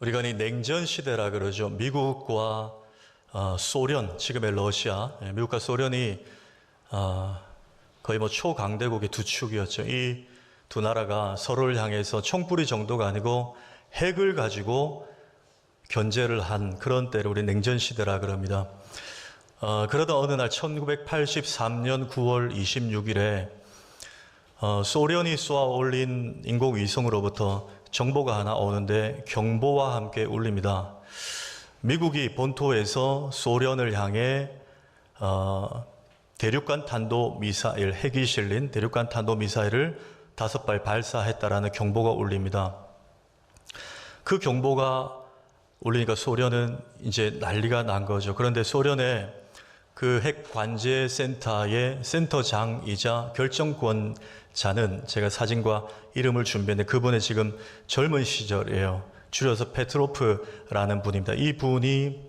우리가 이 냉전 시대라 그러죠. 미국과 소련, 지금의 러시아, 미국과 소련이 거의 초강대국의 두 축이었죠. 이 두 나라가 서로를 향해서 총뿌리 정도가 아니고 핵을 가지고 견제를 한 그런 때를 우리 냉전 시대라 그럽니다. 그러다 어느 날 1983년 9월 26일에 소련이 쏘아 올린 인공위성으로부터 정보가 하나 오는데 경보와 함께 울립니다. 미국이 본토에서 소련을 향해 대륙간 탄도 미사일, 핵이 실린 대륙간 탄도 미사일을 5발 발사했다라는 경보가 울립니다. 그 경보가 울리니까 소련은 이제 난리가 난 거죠. 그런데 소련의 그 핵 관제 센터의 센터장이자 결정권자는 제가 사진과 이름을 준비했는데 그분의 지금 젊은 시절이에요. 줄여서 페트로프라는 분입니다. 이 분이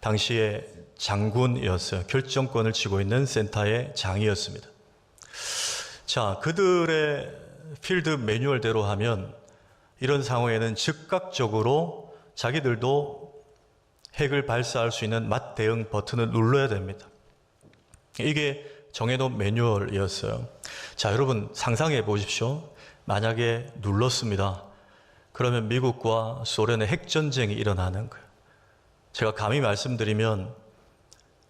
당시에 장군이었어요. 결정권을 쥐고 있는 센터의 장이었습니다. 자, 그들의 필드 매뉴얼대로 하면 이런 상황에는 즉각적으로 자기들도 핵을 발사할 수 있는 맞대응 버튼을 눌러야 됩니다. 이게 정해놓은 매뉴얼이었어요. 자, 여러분 상상해 보십시오. 만약에 눌렀습니다. 그러면 미국과 소련의 핵전쟁이 일어나는 거예요. 제가 감히 말씀드리면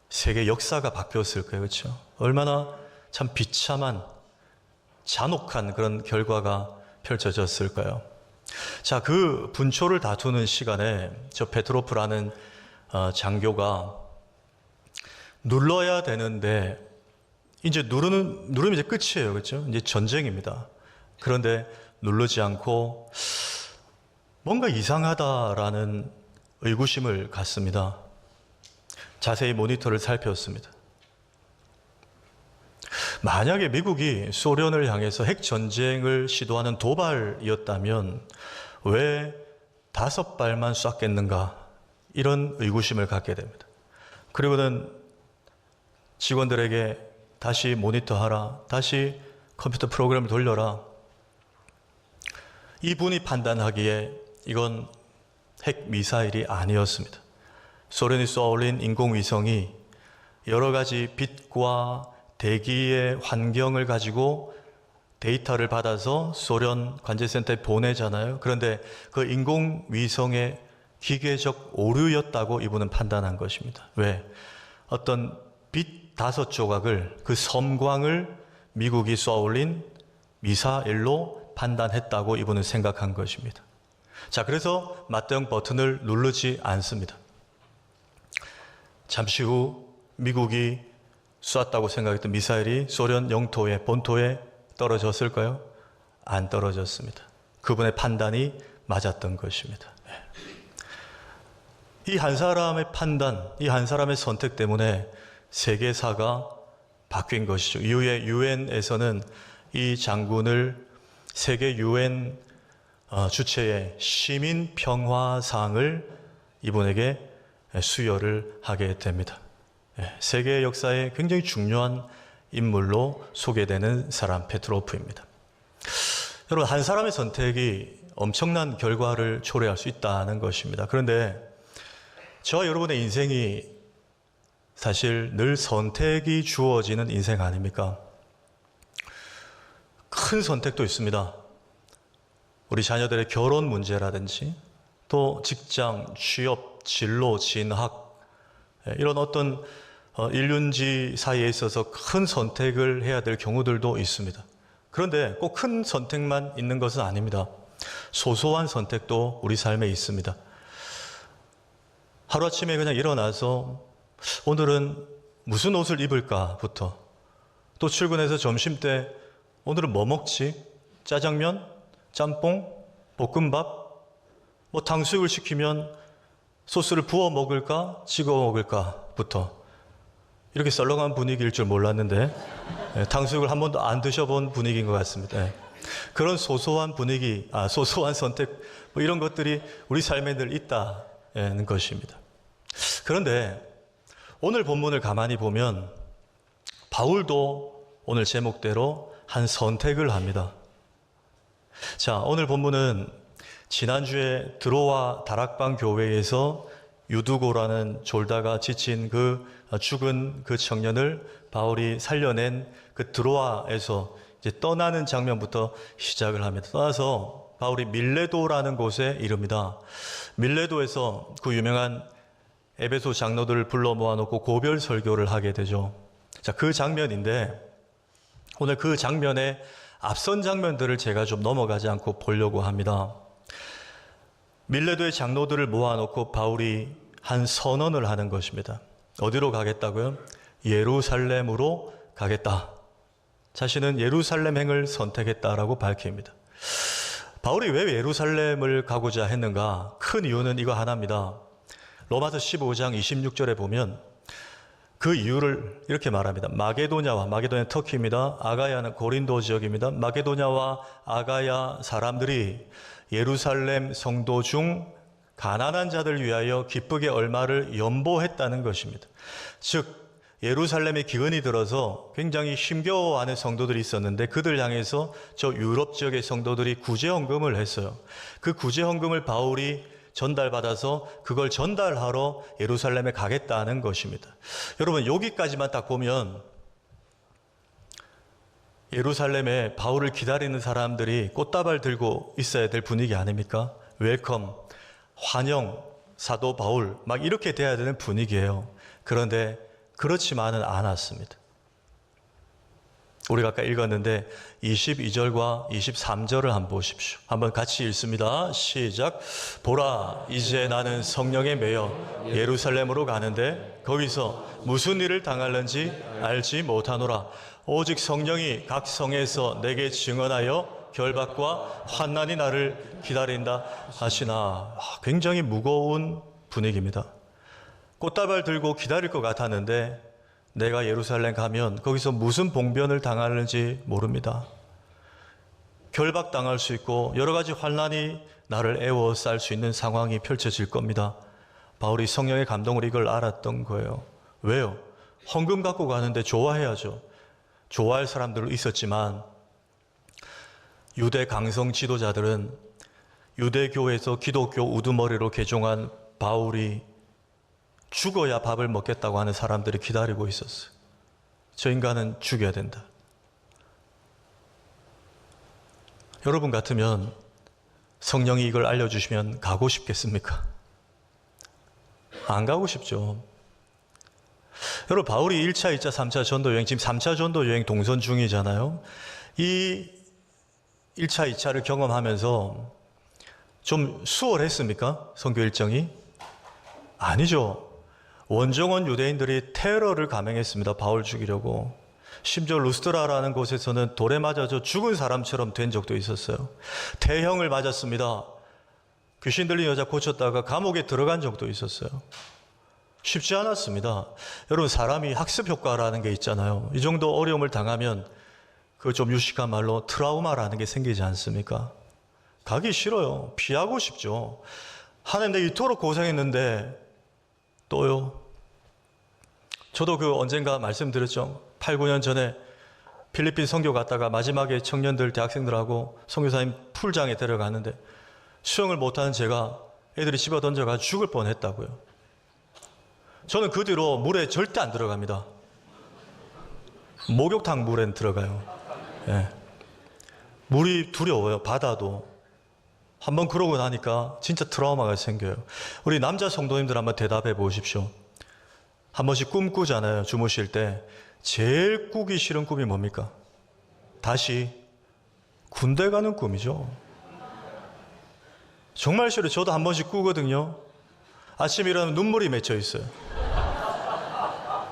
세계 역사가 바뀌었을 거예요. 그렇죠? 얼마나 참 비참한 잔혹한 그런 결과가 펼쳐졌을까요? 자, 그 분초를 다투는 시간에 저 페트로프라는 장교가 눌러야 되는데 이제 누르면 이제 끝이에요. 그렇죠? 이제 전쟁입니다. 그런데 누르지 않고 뭔가 이상하다라는 의구심을 갖습니다. 자세히 모니터를 살폈습니다. 만약에 미국이 소련을 향해서 핵전쟁을 시도하는 도발이었다면 왜 5발만 쐈겠는가? 이런 의구심을 갖게 됩니다. 그리고는 직원들에게 다시 모니터하라, 다시 컴퓨터 프로그램을 돌려라. 이분이 판단하기에 이건 핵미사일이 아니었습니다. 소련이 쏘아올린 인공위성이 여러 가지 빛과 대기의 환경을 가지고 데이터를 받아서 소련 관제센터에 보내잖아요. 그런데 그 인공위성의 기계적 오류였다고 이분은 판단한 것입니다. 왜? 어떤 빛 5조각을, 그 섬광을 미국이 쏘아올린 미사일로 판단했다고 이분은 생각한 것입니다. 자, 그래서 맞대응 버튼을 누르지 않습니다. 잠시 후 미국이 쐈다고 생각했던 미사일이 소련 영토에, 본토에 떨어졌을까요? 안 떨어졌습니다. 그분의 판단이 맞았던 것입니다. 이 한 사람의 판단, 이 한 사람의 선택 때문에 세계사가 바뀐 것이죠. 이후에 유엔에서는 이 장군을 세계 유엔 주최의 시민평화상을 이분에게 수여를 하게 됩니다. 세계 역사에 굉장히 중요한 인물로 소개되는 사람 페트로프입니다. 여러분, 한 사람의 선택이 엄청난 결과를 초래할 수 있다는 것입니다. 그런데 저와 여러분의 인생이 사실 늘 선택이 주어지는 인생 아닙니까? 큰 선택도 있습니다. 우리 자녀들의 결혼 문제라든지 또 직장, 취업, 진로, 진학 이런 어떤 일륜지 사이에 있어서 큰 선택을 해야 될 경우들도 있습니다. 그런데 꼭 큰 선택만 있는 것은 아닙니다. 소소한 선택도 우리 삶에 있습니다. 하루아침에 그냥 일어나서 오늘은 무슨 옷을 입을까부터 또 출근해서 점심때 오늘은 뭐 먹지? 짜장면? 짬뽕? 볶음밥? 뭐 탕수육을 시키면 소스를 부어 먹을까? 찍어 먹을까?부터 이렇게 썰렁한 분위기일 줄 몰랐는데 탕수육을 한 번도 안 드셔본 분위기인 것 같습니다. 그런 소소한 분위기, 소소한 선택 뭐 이런 것들이 우리 삶에 늘 있다는 것입니다. 그런데 오늘 본문을 가만히 보면 바울도 오늘 제목대로 한 선택을 합니다. 자, 오늘 본문은 지난주에 드로아 다락방 교회에서 유두고라는 졸다가 지친 그 죽은 그 청년을 바울이 살려낸 그 드로아에서 이제 떠나는 장면부터 시작을 합니다. 떠나서 바울이 밀레도라는 곳에 이릅니다. 밀레도에서 그 유명한 에베소 장로들을 불러 모아놓고 고별 설교를 하게 되죠. 자, 그 장면인데 오늘 그 장면의 앞선 장면들을 제가 좀 넘어가지 않고 보려고 합니다. 밀레도의 장로들을 모아놓고 바울이 한 선언을 하는 것입니다. 어디로 가겠다고요? 예루살렘으로 가겠다. 자신은 예루살렘행을 선택했다라고 밝힙니다. 바울이 왜 예루살렘을 가고자 했는가? 큰 이유는 이거 하나입니다. 로마서 15장 26절에 보면 그 이유를 이렇게 말합니다. 마게도냐는 터키입니다. 아가야는 고린도 지역입니다. 마게도냐와 아가야 사람들이 예루살렘 성도 중 가난한 자들 위하여 기쁘게 얼마를 연보했다는 것입니다. 즉 예루살렘에 기근이 들어서 굉장히 힘겨워하는 성도들이 있었는데 그들 향해서 저 유럽 지역의 성도들이 구제헌금을 했어요. 그 구제헌금을 바울이 전달받아서 그걸 전달하러 예루살렘에 가겠다는 것입니다. 여러분 여기까지만 딱 보면 예루살렘에 바울을 기다리는 사람들이 꽃다발 들고 있어야 될 분위기 아닙니까? 웰컴, 환영, 사도 바울 막 이렇게 돼야 되는 분위기예요. 그런데 그렇지만은 않았습니다. 우리가 아까 읽었는데 22절과 23절을 한번 보십시오. 한번 같이 읽습니다. 시작. 보라, 이제 나는 성령에 매여 예루살렘으로 가는데 거기서 무슨 일을 당할는지 알지 못하노라. 오직 성령이 각 성에서 내게 증언하여 결박과 환난이 나를 기다린다 하시나. 굉장히 무거운 분위기입니다. 꽃다발 들고 기다릴 것 같았는데 내가 예루살렘 가면 거기서 무슨 봉변을 당하는지 모릅니다. 결박당할 수 있고 여러 가지 환난이 나를 애워쌀 수 있는 상황이 펼쳐질 겁니다. 바울이 성령의 감동으로 이걸 알았던 거예요. 왜요? 헌금 갖고 가는데 좋아해야죠. 좋아할 사람들도 있었지만 유대 강성 지도자들은 유대교에서 기독교 우두머리로 개종한 바울이 죽어야 밥을 먹겠다고 하는 사람들이 기다리고 있었어요. 저 인간은 죽여야 된다. 여러분 같으면 성령이 이걸 알려주시면 가고 싶겠습니까? 안 가고 싶죠. 여러분 바울이 1차, 2차, 3차 전도여행, 지금 3차 전도여행 동선 중이잖아요. 이 1차, 2차를 경험하면서 좀 수월했습니까? 선교 일정이? 아니죠. 원정원 유대인들이 테러를 감행했습니다. 바울 죽이려고. 심지어 루스드라라는 곳에서는 돌에 맞아서 죽은 사람처럼 된 적도 있었어요. 태형을 맞았습니다. 귀신 들린 여자 고쳤다가 감옥에 들어간 적도 있었어요. 쉽지 않았습니다. 여러분 사람이 학습 효과라는 게 있잖아요. 이 정도 어려움을 당하면 그 좀 유식한 말로 트라우마라는 게 생기지 않습니까? 가기 싫어요. 피하고 싶죠. 하나님 내가 이토록 고생했는데 또요. 저도 그 언젠가 말씀드렸죠. 8, 9년 전에 필리핀 선교 갔다가 마지막에 청년들, 대학생들하고 선교사님 풀장에 데려가는데 수영을 못하는 제가 애들이 집어 던져가 죽을 뻔했다고요. 저는 그 뒤로 물에 절대 안 들어갑니다. 목욕탕 물엔 들어가요. 예. 물이 두려워요. 바다도. 한번 그러고 나니까 진짜 트라우마가 생겨요. 우리 남자 성도님들 한번 대답해 보십시오. 한 번씩 꿈 꾸잖아요. 주무실 때. 제일 꾸기 싫은 꿈이 뭡니까? 다시 군대 가는 꿈이죠. 정말 싫어요. 저도 한 번씩 꾸거든요. 아침에 일어나면 눈물이 맺혀 있어요.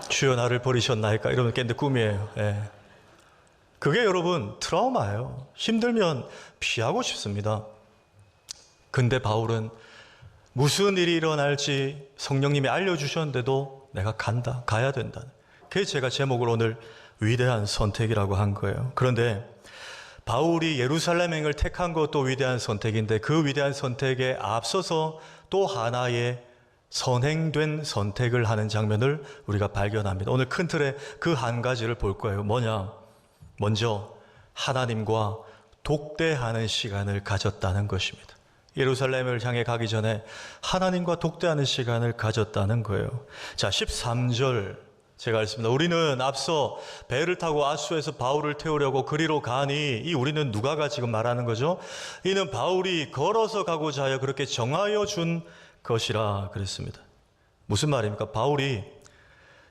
주여 나를 버리셨나이까 이러면 깼는데 꿈이에요. 예. 그게 여러분 트라우마예요. 힘들면 피하고 싶습니다. 근데 바울은 무슨 일이 일어날지 성령님이 알려주셨는데도 내가 간다, 가야 된다. 그게 제가 제목을 오늘 위대한 선택이라고 한 거예요. 그런데 바울이 예루살렘행을 택한 것도 위대한 선택인데 그 위대한 선택에 앞서서 또 하나의 선행된 선택을 하는 장면을 우리가 발견합니다. 오늘 큰 틀에 그 한 가지를 볼 거예요. 뭐냐? 먼저 하나님과 독대하는 시간을 가졌다는 것입니다. 예루살렘을 향해 가기 전에 하나님과 독대하는 시간을 가졌다는 거예요. 자, 13절 제가 읽습니다. 우리는 앞서 배를 타고 아수에서 바울을 태우려고 그리로 가니, 이 우리는 누가가 지금 말하는 거죠. 이는 바울이 걸어서 가고자 하여 그렇게 정하여 준 것이라 그랬습니다. 무슨 말입니까? 바울이,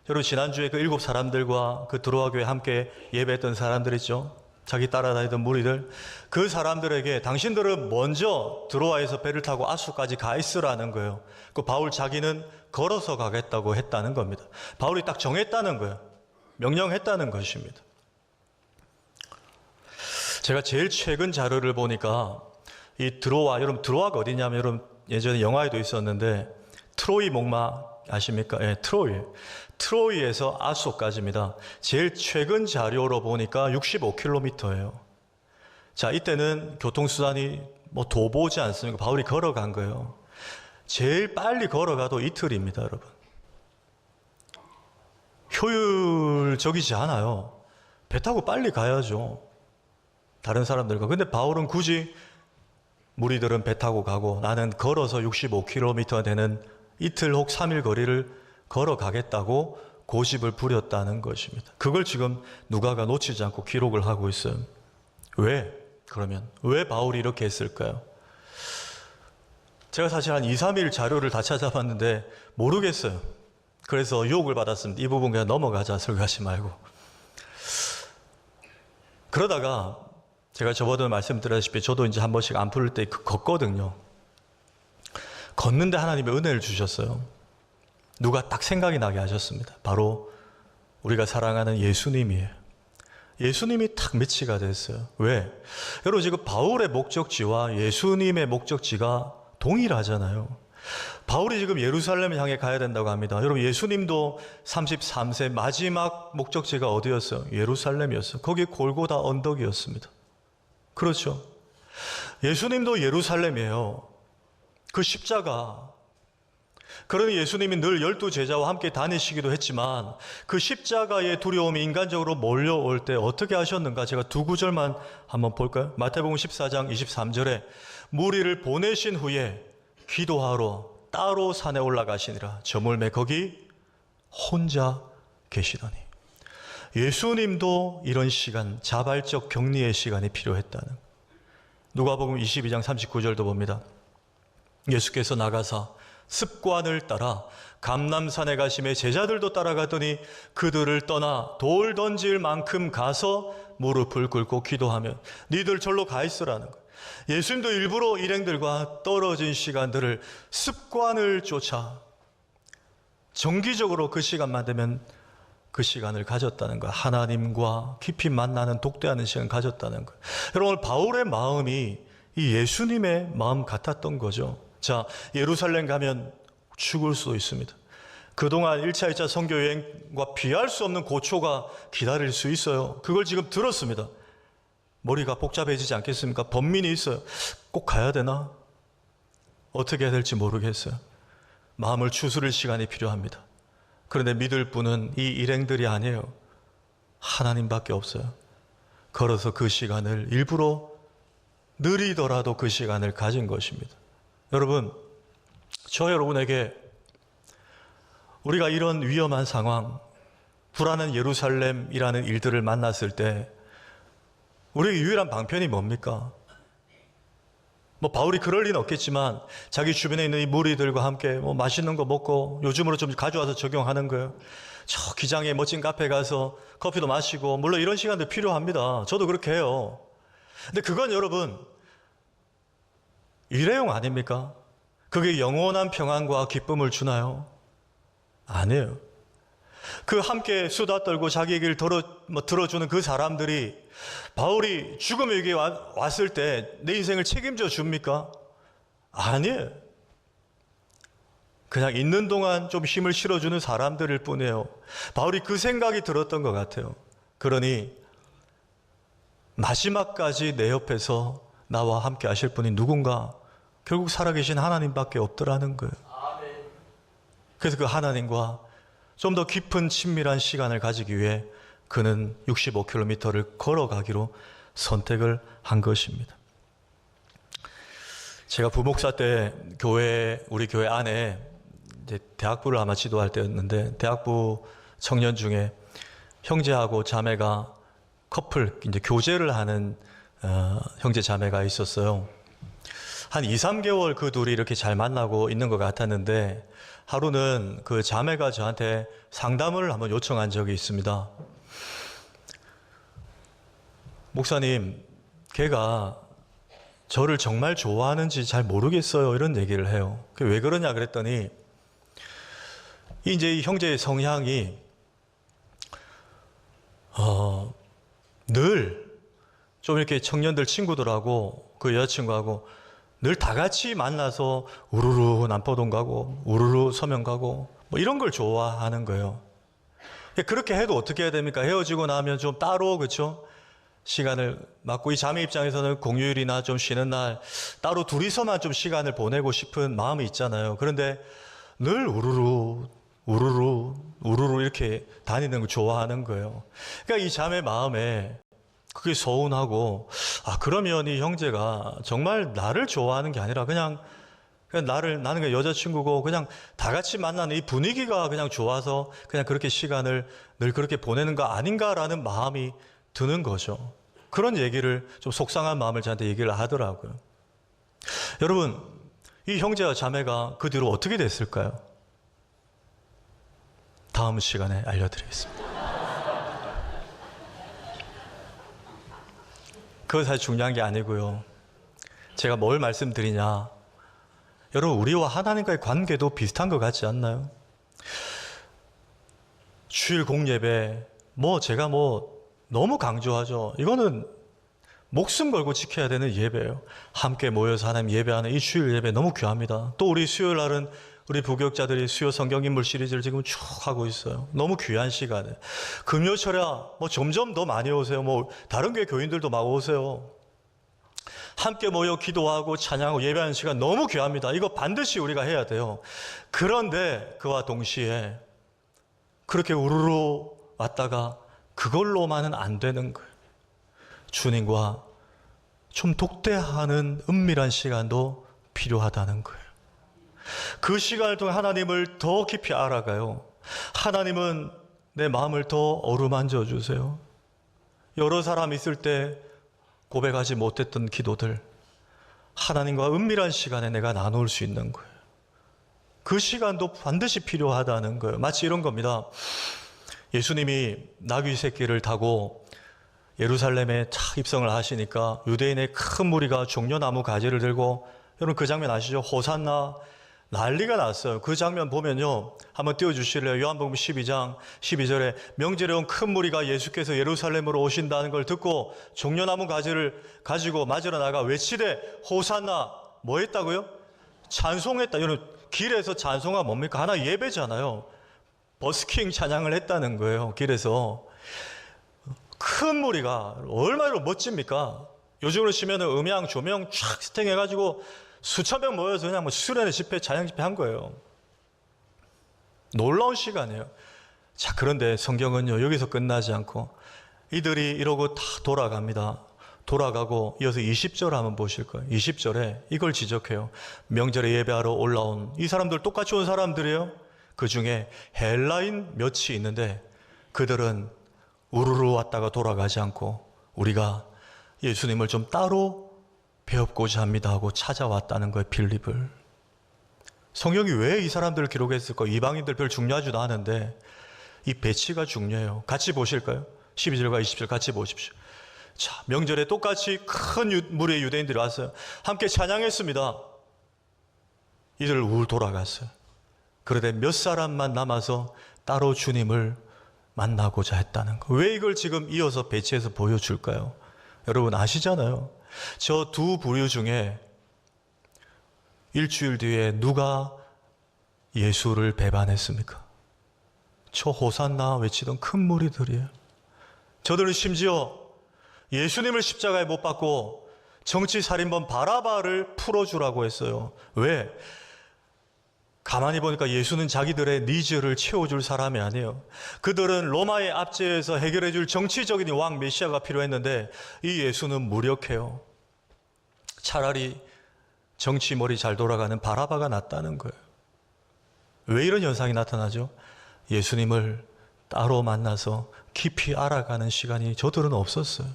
여러분 지난주에 그 7 사람들과 그 드로아 교회 함께 예배했던 사람들 있죠. 자기 따라다니던 무리들, 그 사람들에게 당신들은 먼저 드로아에서 배를 타고 아수까지 가 있으라는 거예요. 그 바울 자기는 걸어서 가겠다고 했다는 겁니다. 바울이 딱 정했다는 거예요. 명령했다는 것입니다. 제가 제일 최근 자료를 보니까 이 드로아, 여러분 드로아가 어디냐면, 여러분 예전에 영화에도 있었는데 트로이 목마 아십니까? 예, 트로이에서 아소까지입니다. 제일 최근 자료로 보니까 65km예요. 자, 이때는 교통수단이 뭐 도보지 않습니까? 바울이 걸어간 거예요. 제일 빨리 걸어가도 이틀입니다, 여러분. 효율적이지 않아요. 배 타고 빨리 가야죠. 다른 사람들과. 근데 바울은 굳이, 무리들은 배 타고 가고 나는 걸어서 65km 되는 이틀 혹 3일 거리를 걸어가겠다고 고집을 부렸다는 것입니다. 그걸 지금 누가가 놓치지 않고 기록을 하고 있어요. 왜? 그러면 왜 바울이 이렇게 했을까요? 제가 사실 한 2, 3일 자료를 다 찾아봤는데 모르겠어요. 그래서 유혹을 받았습니다. 이 부분 그냥 넘어가자, 설교하지 말고. 그러다가 제가 저번에 말씀드렸다시피 저도 이제 한 번씩 안 풀릴 때 걷거든요. 걷는데 하나님의 은혜를 주셨어요. 누가 딱 생각이 나게 하셨습니다. 바로 우리가 사랑하는 예수님이에요. 예수님이 탁 매치가 됐어요. 왜? 여러분 지금 바울의 목적지와 예수님의 목적지가 동일하잖아요. 바울이 지금 예루살렘을 향해 가야 된다고 합니다. 여러분 예수님도 33세 마지막 목적지가 어디였어요? 예루살렘이었어요. 거기 골고다 언덕이었습니다. 그렇죠? 예수님도 예루살렘이에요. 그 십자가. 그러니 예수님이 늘 12제자와 함께 다니시기도 했지만 그 십자가의 두려움이 인간적으로 몰려올 때 어떻게 하셨는가? 제가 두 구절만 한번 볼까요? 마태복음 14장 23절에 무리를 보내신 후에 기도하러 따로 산에 올라가시니라. 저물매 거기 혼자 계시더니. 예수님도 이런 시간, 자발적 격리의 시간이 필요했다는. 누가복음 22장 39절도 봅니다. 예수께서 나가사 습관을 따라 감람산에 가심에 제자들도 따라가더니 그들을 떠나 돌 던질 만큼 가서 무릎을 꿇고 기도하면 니들 절로 가 있으라는 거예요. 예수님도 일부러 일행들과 떨어진 시간들을 습관을 쫓아 정기적으로 그 시간만 되면 그 시간을 가졌다는 거예요. 하나님과 깊이 만나는 독대하는 시간을 가졌다는 거예요. 여러분 바울의 마음이 이 예수님의 마음 같았던 거죠. 자, 예루살렘 가면 죽을 수도 있습니다. 그동안 1차, 2차 선교여행과 비할 수 없는 고초가 기다릴 수 있어요. 그걸 지금 들었습니다. 머리가 복잡해지지 않겠습니까? 번민이 있어요. 꼭 가야 되나? 어떻게 해야 될지 모르겠어요. 마음을 추스릴 시간이 필요합니다. 그런데 믿을 분은 이 일행들이 아니에요. 하나님밖에 없어요. 걸어서 그 시간을 일부러 느리더라도 그 시간을 가진 것입니다. 여러분, 저 여러분에게 우리가 이런 위험한 상황, 불안한 예루살렘이라는 일들을 만났을 때 우리의 유일한 방편이 뭡니까? 뭐 바울이 그럴 리는 없겠지만 자기 주변에 있는 이 무리들과 함께 뭐 맛있는 거 먹고 요즘으로 좀 가져와서 적용하는 거예요. 저 기장에 멋진 카페 가서 커피도 마시고, 물론 이런 시간도 필요합니다. 저도 그렇게 해요. 근데 그건 여러분 일회용 아닙니까? 그게 영원한 평안과 기쁨을 주나요? 아니에요. 그 함께 수다 떨고 자기 얘기를 들어주는 그 사람들이 바울이 죽음의 위기에 왔을 때 내 인생을 책임져 줍니까? 아니에요. 그냥 있는 동안 좀 힘을 실어주는 사람들일 뿐이에요. 바울이 그 생각이 들었던 것 같아요. 그러니 마지막까지 내 옆에서 나와 함께 하실 분이 누군가? 결국 살아계신 하나님밖에 없더라는 거예요. 그래서 그 하나님과 좀 더 깊은 친밀한 시간을 가지기 위해 그는 65km를 걸어가기로 선택을 한 것입니다. 제가 부목사 때 우리 교회 안에 이제 대학부를 아마 지도할 때였는데, 대학부 청년 중에 형제하고 자매가 커플, 이제 교제를 하는 형제 자매가 있었어요. 한 2, 3개월 그 둘이 이렇게 잘 만나고 있는 것 같았는데, 하루는 그 자매가 저한테 상담을 한번 요청한 적이 있습니다. 목사님, 걔가 저를 정말 좋아하는지 잘 모르겠어요. 이런 얘기를 해요. 왜 그러냐 그랬더니, 이제 이 형제의 성향이 늘 좀 이렇게 청년들 친구들하고 그 여자친구하고 늘 다 같이 만나서 우르르 남포동 가고 우르르 서면 가고 뭐 이런 걸 좋아하는 거예요. 그렇게 해도 어떻게 해야 됩니까? 헤어지고 나면 좀 따로, 그렇죠? 시간을 맞고, 이 자매 입장에서는 공휴일이나 좀 쉬는 날 따로 둘이서만 좀 시간을 보내고 싶은 마음이 있잖아요. 그런데 늘 우르르 이렇게 다니는 걸 좋아하는 거예요. 그러니까 이 자매 마음에 그게 서운하고, 그러면 이 형제가 정말 나를 좋아하는 게 아니라 그냥 나는 그냥 여자친구고 그냥 다 같이 만나는 이 분위기가 그냥 좋아서 그냥 그렇게 시간을 늘 그렇게 보내는 거 아닌가라는 마음이 드는 거죠. 그런 얘기를, 좀 속상한 마음을 저한테 얘기를 하더라고요. 여러분, 이 형제와 자매가 그 뒤로 어떻게 됐을까요? 다음 시간에 알려드리겠습니다. 그건 사실 중요한 게 아니고요. 제가 뭘 말씀드리냐, 여러분, 우리와 하나님과의 관계도 비슷한 것 같지 않나요? 주일 공예배, 제가 너무 강조하죠. 이거는 목숨 걸고 지켜야 되는 예배예요. 함께 모여서 하나님 예배하는 이 주일 예배 너무 귀합니다. 또 우리 수요일 날은 우리 부교육자들이 수요 성경인물 시리즈를 지금 쭉 하고 있어요. 너무 귀한 시간에. 금요철야 점점 더 많이 오세요. 다른 교회 교인들도 막 오세요. 함께 모여 기도하고 찬양하고 예배하는 시간 너무 귀합니다. 이거 반드시 우리가 해야 돼요. 그런데 그와 동시에 그렇게 우르르 왔다가 그걸로만은 안 되는 거예요. 주님과 좀 독대하는 은밀한 시간도 필요하다는 거예요. 그 시간을 통해 하나님을 더 깊이 알아가요. 하나님은 내 마음을 더 어루만져 주세요. 여러 사람 있을 때 고백하지 못했던 기도들, 하나님과 은밀한 시간에 내가 나눌 수 있는 거예요. 그 시간도 반드시 필요하다는 거예요. 마치 이런 겁니다. 예수님이 나귀 새끼를 타고 예루살렘에 착 입성을 하시니까 유대인의 큰 무리가 종려나무 가지를 들고, 여러분 그 장면 아시죠? 호산나 난리가 났어요. 그 장면 보면요, 한번 띄워주실래요? 요한복음 12장 12절에 명절에 온 큰 무리가 예수께서 예루살렘으로 오신다는 걸 듣고 종려나무 가지를 가지고 맞으러 나가 외치되 호산나, 뭐 했다고요? 찬송했다. 여러분, 길에서 찬송가 뭡니까? 하나 예배잖아요. 버스킹 찬양을 했다는 거예요. 길에서. 큰 무리가 얼마나 멋집니까? 요즘으로 치면 음향, 조명 쫙 세팅해가지고 수천 명 모여서 그냥 수련회 집회, 찬양 집회 한 거예요. 놀라운 시간이에요. 자, 그런데 성경은요, 여기서 끝나지 않고 이들이 이러고 다 돌아갑니다. 돌아가고 이어서 20절 한번 보실 거예요. 20절에 이걸 지적해요. 명절에 예배하러 올라온 이 사람들 똑같이 온 사람들이에요. 그 중에 헬라인 몇이 있는데 그들은 우르르 왔다가 돌아가지 않고 우리가 예수님을 좀 따로 배웠고자 합니다 하고 찾아왔다는 거예요. 빌립을. 성경이 왜 이 사람들을 기록했을까? 이방인들 별 중요하지도 않은데 이 배치가 중요해요. 같이 보실까요? 12절과 20절 같이 보십시오. 자, 명절에 똑같이 큰 무리의 유대인들이 왔어요. 함께 찬양했습니다. 이들 우르르 돌아갔어요. 그런데 몇 사람만 남아서 따로 주님을 만나고자 했다는 거. 왜 이걸 지금 이어서 배치해서 보여줄까요? 여러분 아시잖아요. 저 두 부류 중에 일주일 뒤에 누가 예수를 배반했습니까? 저 호산나 외치던 큰 무리들이에요. 저들은 심지어 예수님을 십자가에 못 박고 정치살인범 바라바를 풀어주라고 했어요. 왜? 가만히 보니까 예수는 자기들의 니즈를 채워줄 사람이 아니에요. 그들은 로마의 압제에서 해결해줄 정치적인 왕 메시아가 필요했는데 이 예수는 무력해요. 차라리 정치 머리 잘 돌아가는 바라바가 났다는 거예요. 왜 이런 현상이 나타나죠? 예수님을 따로 만나서 깊이 알아가는 시간이 저들은 없었어요.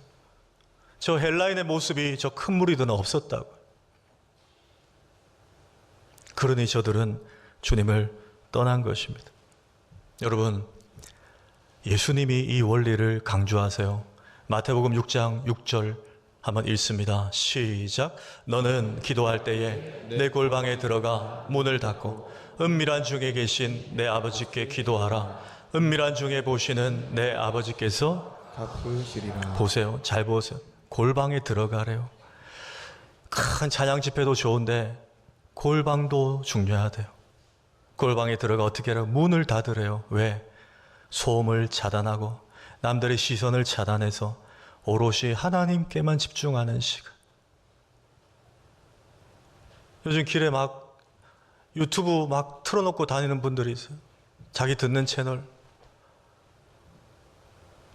저 헬라인의 모습이 저 큰 무리들은 없었다고. 그러니 저들은 주님을 떠난 것입니다. 여러분, 예수님이 이 원리를 강조하세요. 마태복음 6장 6절 한번 읽습니다. 시작. 너는 기도할 때에 내 골방에 들어가 문을 닫고 은밀한 중에 계신 내 아버지께 기도하라. 은밀한 중에 보시는 내 아버지께서 갚으시리라. 보세요. 잘 보세요. 골방에 들어가래요. 큰 찬양 집회도 좋은데 골방도 중요하대요. 골방에 들어가 어떻게 해요? 문을 닫으래요. 왜? 소음을 차단하고 남들의 시선을 차단해서 오롯이 하나님께만 집중하는 시간. 요즘 길에 막 유튜브 막 틀어놓고 다니는 분들이 있어요. 자기 듣는 채널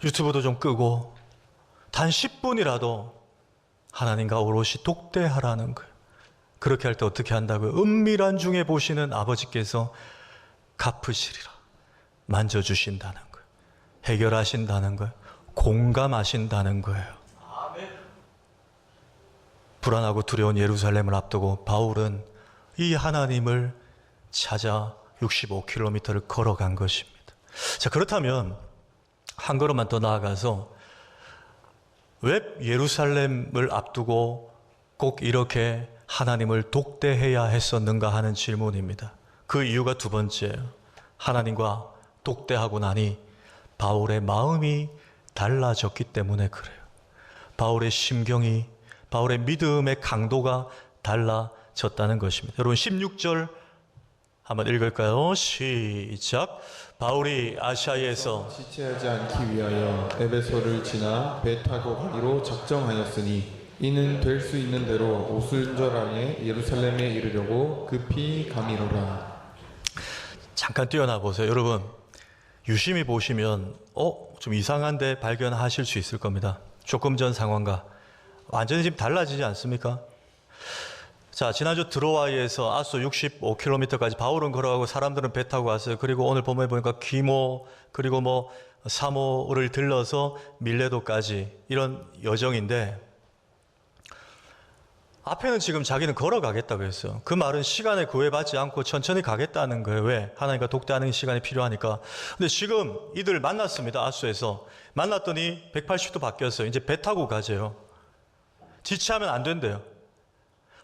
유튜브도 좀 끄고 단 10분이라도 하나님과 오롯이 독대하라는 거예요. 그렇게 할 때 어떻게 한다고요? 은밀한 중에 보시는 아버지께서 갚으시리라. 만져주신다는 거예요. 해결하신다는 거예요. 공감하신다는 거예요. 불안하고 두려운 예루살렘을 앞두고 바울은 이 하나님을 찾아 65km를 걸어간 것입니다. 자, 그렇다면 한 걸음만 더 나아가서 왜 예루살렘을 앞두고 꼭 이렇게 하나님을 독대해야 했었는가 하는 질문입니다. 그 이유가 두 번째예요. 하나님과 독대하고 나니 바울의 마음이 달라졌기 때문에 그래요. 바울의 심경이, 바울의 믿음의 강도가 달라졌다는 것입니다. 여러분 16절 한번 읽을까요? 시작. 바울이 아시아에서 지체하지 않기 위하여 에베소를 지나 배 타고 가기로 작정하였으니 이는 될 수 있는 대로 오순절 안에 예루살렘에 이르려고 급히 가미로라. 잠깐 뛰어나 보세요. 여러분 유심히 보시면 좀 이상한데 발견하실 수 있을 겁니다. 조금 전 상황과 완전히 지금 달라지지 않습니까? 자, 지난주 드로아이에서 아소 65km까지 바울은 걸어가고 사람들은 배 타고 왔어요. 그리고 오늘 본문에 보니까 기모 그리고 사모를 들러서 밀레도까지 이런 여정인데 앞에는 지금 자기는 걸어가겠다고 했어요. 그 말은 시간에 구애받지 않고 천천히 가겠다는 거예요. 왜? 하나님과 독대하는 시간이 필요하니까. 근데 지금 이들 만났습니다. 아소에서. 만났더니 180도 바뀌었어요. 이제 배 타고 가재요. 지체하면 안 된대요.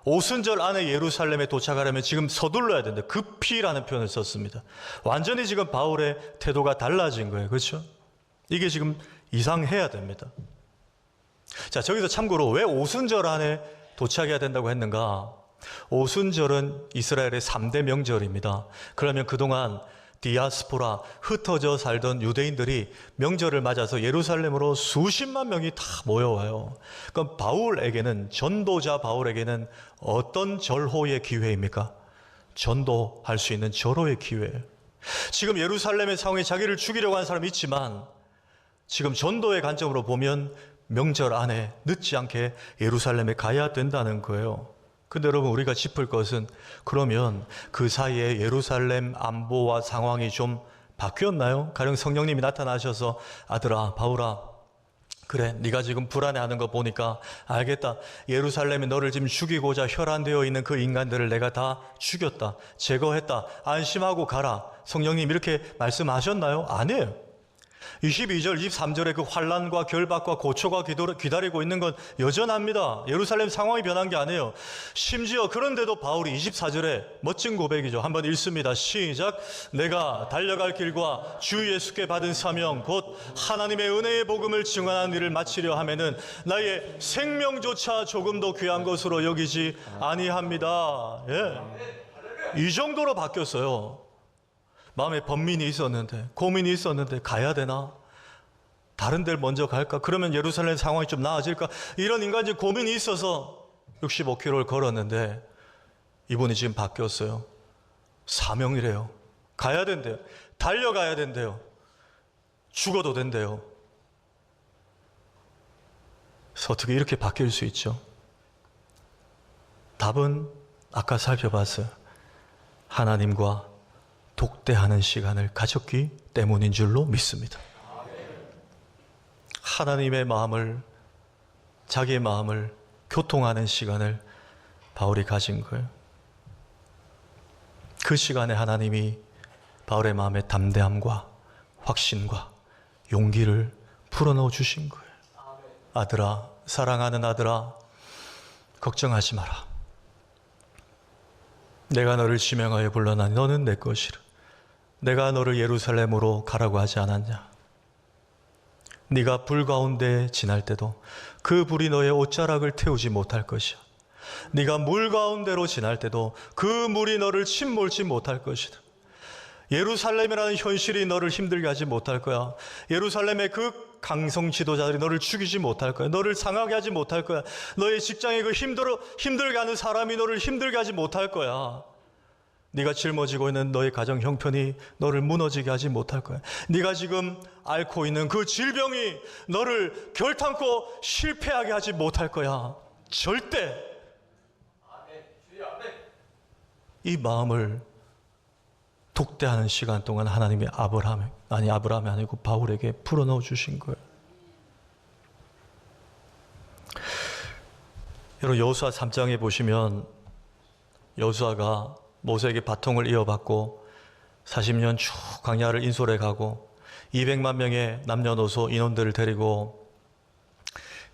오순절 안에 예루살렘에 도착하려면 지금 서둘러야 된다. 급히라는 표현을 썼습니다. 완전히 지금 바울의 태도가 달라진 거예요. 그렇죠? 이게 지금 이상해야 됩니다. 자, 저기서 참고로 왜 오순절 안에 도착해야 된다고 했는가? 오순절은 이스라엘의 3대 명절입니다. 그러면 그동안 디아스포라, 흩어져 살던 유대인들이 명절을 맞아서 예루살렘으로 수십만 명이 다 모여와요. 그럼 바울에게는, 전도자 바울에게는 어떤 절호의 기회입니까? 전도할 수 있는 절호의 기회예요. 지금 예루살렘의 상황에 자기를 죽이려고 하는 사람이 있지만 지금 전도의 관점으로 보면 명절 안에 늦지 않게 예루살렘에 가야 된다는 거예요. 근데 여러분 우리가 짚을 것은 그러면 그 사이에 예루살렘 안보와 상황이 좀 바뀌었나요? 가령 성령님이 나타나셔서 아들아 바울아 그래 네가 지금 불안해하는 거 보니까 알겠다. 예루살렘에 너를 지금 죽이고자 혈안되어 있는 그 인간들을 내가 다 죽였다. 제거했다. 안심하고 가라. 성령님 이렇게 말씀하셨나요? 아니에요. 22절, 23절에 그 환난과 결박과 고초가 기다리고 있는 건 여전합니다. 예루살렘 상황이 변한 게 아니에요. 심지어 그런데도 바울이 24절에 멋진 고백이죠. 한번 읽습니다. 시작. 내가 달려갈 길과 주 예수께 받은 사명 곧 하나님의 은혜의 복음을 증언하는 일을 마치려 하면은 나의 생명조차 조금도 귀한 것으로 여기지 아니합니다. 예. 이 정도로 바뀌었어요. 마음에 번민이 있었는데 고민이 있었는데 가야 되나? 다른 데를 먼저 갈까? 그러면 예루살렘 상황이 좀 나아질까? 이런 인간적 고민이 있어서 65km를 걸었는데 이분이 지금 바뀌었어요. 사명이래요. 가야 된대요. 달려가야 된대요. 죽어도 된대요. 그래서 어떻게 이렇게 바뀔 수 있죠? 답은 아까 살펴봤어요. 하나님과 독대하는 시간을 가졌기 때문인 줄로 믿습니다. 하나님의 마음을, 자기의 마음을 교통하는 시간을 바울이 가진 거예요. 그 시간에 하나님이 바울의 마음에 담대함과 확신과 용기를 불어넣어 주신 거예요. 아들아, 사랑하는 아들아, 걱정하지 마라. 내가 너를 지명하여 불러나니 너는 내 것이라. 내가 너를 예루살렘으로 가라고 하지 않았냐. 네가 불 가운데 지날 때도 그 불이 너의 옷자락을 태우지 못할 것이야. 네가 물 가운데로 지날 때도 그 물이 너를 침몰지 못할 것이다. 예루살렘이라는 현실이 너를 힘들게 하지 못할 거야. 예루살렘의 그 강성 지도자들이 너를 죽이지 못할 거야. 너를 상하게 하지 못할 거야. 너의 직장에 그 힘들게 하는 사람이 너를 힘들게 하지 못할 거야. 네가 짊어지고 있는 너의 가정 형편이 너를 무너지게 하지 못할 거야. 네가 지금 앓고 있는 그 질병이 너를 결탄코 실패하게 하지 못할 거야. 절대. 이 마음을 독대하는 시간 동안 하나님이 아브라함이 아니고 바울에게 풀어넣어 주신 거예요. 여러분, 여호수아 3장에 보시면 여호수아가 모세에게 바통을 이어받고 40년 쭉 광야를 인솔해 가고 200만 명의 남녀노소 인원들을 데리고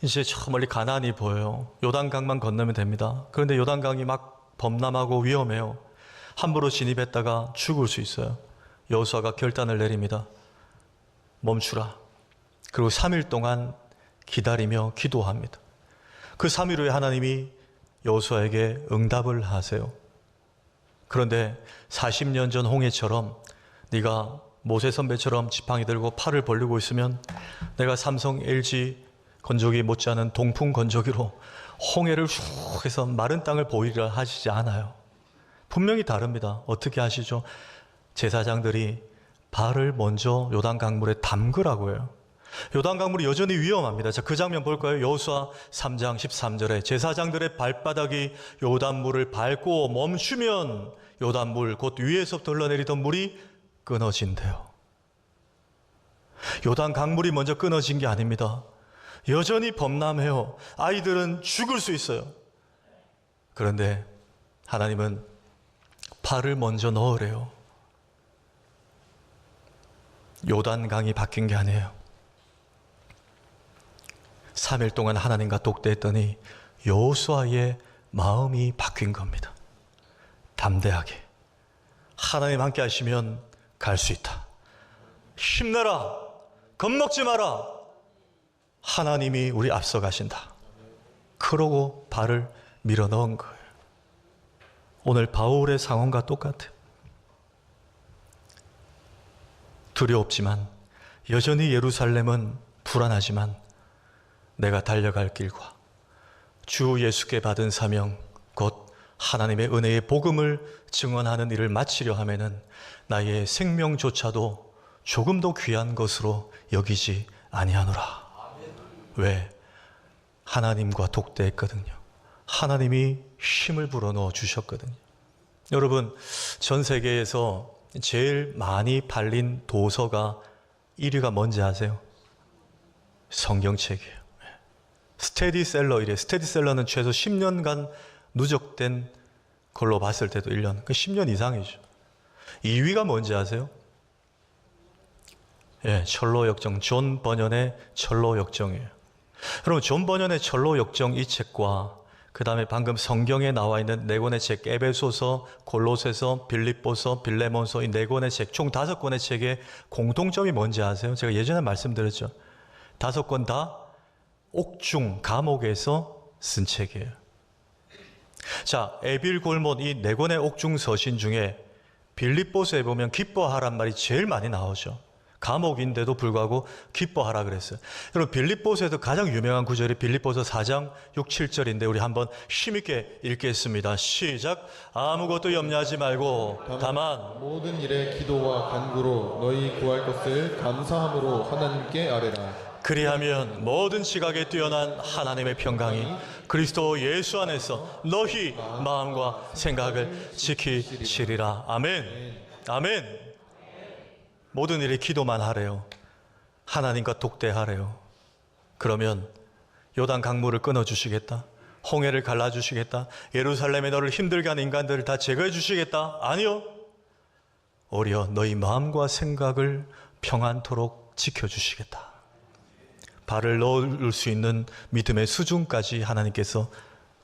이제 저 멀리 가나안이 보여요. 요단강만 건너면 됩니다. 그런데 요단강이 막 범람하고 위험해요. 함부로 진입했다가 죽을 수 있어요. 여호수아가 결단을 내립니다. 멈추라. 그리고 3일 동안 기다리며 기도합니다. 그 3일 후에 하나님이 여호수아에게 응답을 하세요. 그런데 40년 전 홍해처럼 네가 모세 선배처럼 지팡이 들고 팔을 벌리고 있으면 내가 삼성 LG 건조기 못지않은 동풍 건조기로 홍해를 훅 해서 마른 땅을 보이리라 하시지 않아요. 분명히 다릅니다. 어떻게 하시죠? 제사장들이 발을 먼저 요단 강물에 담그라고 해요. 요단 강물이 여전히 위험합니다. 자, 그 장면 볼까요? 여호수아 3장 13절에 제사장들의 발바닥이 요단물을 밟고 멈추면 요단물, 곧 위에서부터 흘러내리던 물이 끊어진대요. 요단 강물이 먼저 끊어진 게 아닙니다. 여전히 범람해요. 아이들은 죽을 수 있어요. 그런데 하나님은 발을 먼저 넣으래요. 요단강이 바뀐 게 아니에요. 3일 동안 하나님과 독대했더니 여호수아의 마음이 바뀐 겁니다. 담대하게 하나님 함께 하시면 갈 수 있다. 힘내라. 겁먹지 마라. 하나님이 우리 앞서 가신다. 그러고 발을 밀어 넣은 거예요. 오늘 바울의 상황과 똑같아요. 두렵지만 여전히 예루살렘은 불안하지만 내가 달려갈 길과 주 예수께 받은 사명 곧 하나님의 은혜의 복음을 증언하는 일을 마치려 하면은 나의 생명조차도 조금도 귀한 것으로 여기지 아니하노라. 왜? 하나님과 독대했거든요. 하나님이 힘을 불어넣어 주셨거든요. 여러분, 전 세계에서 제일 많이 팔린 도서가 1위가 뭔지 아세요? 성경책이에요. 스테디셀러이래요. 스테디셀러는 최소 10년간 누적된 걸로 봤을 때도 1년, 10년 이상이죠. 2위가 뭔지 아세요? 철로역정, 존 버년의 철로역정이에요. 여러분, 존 버년의 철로역정 이 책과 그 다음에 방금 성경에 나와 있는 네 권의 책, 에베소서, 골로새서, 빌립보서, 빌레몬서 이 네 권의 책, 총 5권의 책의 공통점이 뭔지 아세요? 제가 예전에 말씀드렸죠. 5권 다 옥중, 감옥에서 쓴 책이에요. 자, 에빌 골못 이 네 권의 옥중 서신 중에 빌립보서에 보면 기뻐하란 말이 제일 많이 나오죠. 감옥인데도 불구하고 기뻐하라 그랬어요. 여러분, 빌립보서에도 가장 유명한 구절이 빌립보서 4장 6, 7절인데 우리 한번 힘있게 읽겠습니다. 시작. 아무것도 염려하지 말고 다만 모든 일에 기도와 간구로 너희 구할 것을 감사함으로 하나님께 아뢰라. 그리하면 모든 지각에 뛰어난 하나님의 평강이 그리스도 예수 안에서 너희 마음과 생각을 지키시리라. 아멘. 아멘. 모든 일에 기도만 하래요. 하나님과 독대하래요. 그러면 요단 강물을 끊어주시겠다? 홍해를 갈라주시겠다? 예루살렘에 너를 힘들게 하는 인간들을 다 제거해 주시겠다? 아니요. 오히려 너희 마음과 생각을 평안토록 지켜주시겠다. 발을 넣을 수 있는 믿음의 수준까지 하나님께서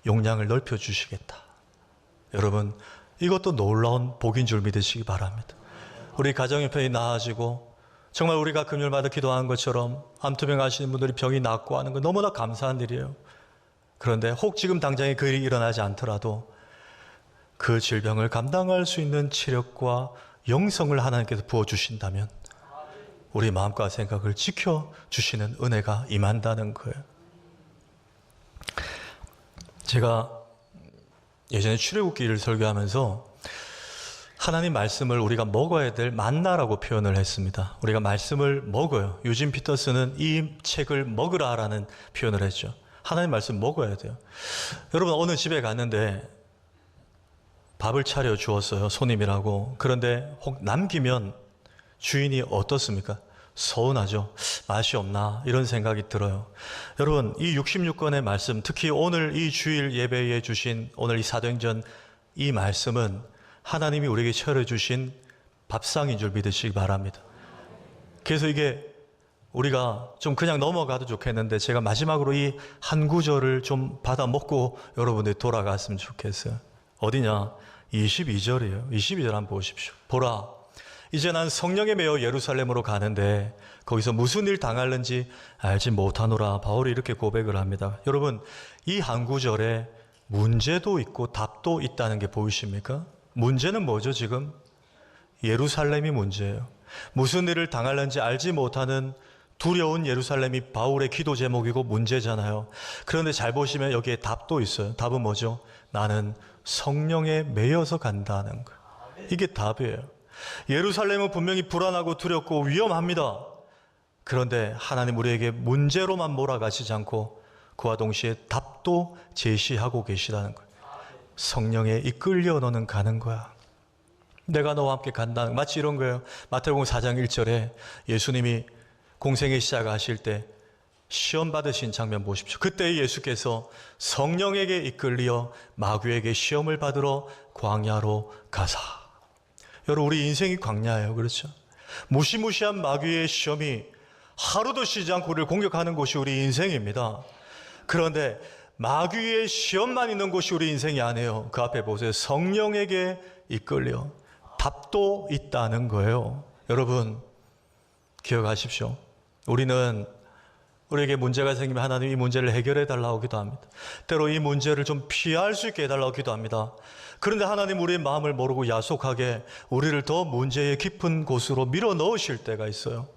용량을 넓혀주시겠다. 여러분, 이것도 놀라운 복인 줄 믿으시기 바랍니다. 우리 가정 형편이 나아지고 정말 우리가 금요일마다 기도하는 것처럼 암투병 하시는 분들이 병이 낫고 하는 건 너무나 감사한 일이에요. 그런데 혹 지금 당장에 그 일이 일어나지 않더라도 그 질병을 감당할 수 있는 체력과 영성을 하나님께서 부어주신다면 우리 마음과 생각을 지켜주시는 은혜가 임한다는 거예요. 제가 예전에 출애굽기를 설교하면서 하나님 말씀을 우리가 먹어야 될 만나라고 표현을 했습니다. 우리가 말씀을 먹어요. 유진 피터스는 이 책을 먹으라라는 표현을 했죠. 하나님 말씀 먹어야 돼요. 여러분, 어느 집에 갔는데 밥을 차려 주었어요. 손님이라고. 그런데 혹 남기면 주인이 어떻습니까? 서운하죠. 맛이 없나 이런 생각이 들어요. 여러분, 이 66권의 말씀, 특히 오늘 이 주일 예배에 주신 오늘 이 사도행전 이 말씀은 하나님이 우리에게 차려주신 밥상인 줄 믿으시기 바랍니다. 그래서 이게 우리가 좀 그냥 넘어가도 좋겠는데 제가 마지막으로 이 한 구절을 좀 받아 먹고 여러분들이 돌아갔으면 좋겠어요. 어디냐? 22절이에요. 22절 한번 보십시오. 보라, 이제 난 성령에 매여 예루살렘으로 가는데 거기서 무슨 일 당할는지 알지 못하노라. 바울이 이렇게 고백을 합니다. 여러분, 이 한 구절에 문제도 있고 답도 있다는 게 보이십니까? 문제는 뭐죠 지금? 예루살렘이 문제예요. 무슨 일을 당할는지 알지 못하는 두려운 예루살렘이 바울의 기도 제목이고 문제잖아요. 그런데 잘 보시면 여기에 답도 있어요. 답은 뭐죠? 나는 성령에 매여서 간다는 거예요. 이게 답이에요. 예루살렘은 분명히 불안하고 두렵고 위험합니다. 그런데 하나님 우리에게 문제로만 몰아가시지 않고 그와 동시에 답도 제시하고 계시다는 거예요. 성령에 이끌려 너는 가는 거야. 내가 너와 함께 간다는, 마치 이런 거예요. 마태복음 4장 1절에 예수님이 공생애 시작하실 때 시험 받으신 장면 보십시오. 그때 예수께서 성령에게 이끌려 마귀에게 시험을 받으러 광야로 가사. 여러분, 우리 인생이 광야예요. 그렇죠? 무시무시한 마귀의 시험이 하루도 쉬지 않고 우리를 공격하는 곳이 우리 인생입니다. 그런데 마귀의 시험만 있는 곳이 우리 인생이 아니에요. 그 앞에 보세요. 성령에게 이끌려 답도 있다는 거예요. 여러분, 기억하십시오. 우리에게 문제가 생기면 하나님 이 문제를 해결해 달라고 기도합니다. 때로 이 문제를 좀 피할 수 있게 해달라고 기도합니다. 그런데 하나님 우리의 마음을 모르고 야속하게 우리를 더 문제의 깊은 곳으로 밀어 넣으실 때가 있어요.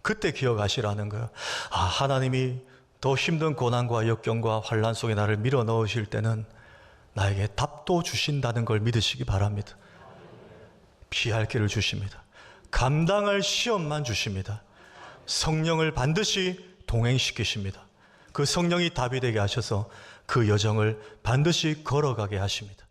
그때 기억하시라는 거예요. 아, 하나님이 더 힘든 고난과 역경과 환난 속에 나를 밀어 넣으실 때는 나에게 답도 주신다는 걸 믿으시기 바랍니다. 피할 길을 주십니다. 감당할 시험만 주십니다. 성령을 반드시 동행시키십니다. 그 성령이 답이 되게 하셔서 그 여정을 반드시 걸어가게 하십니다.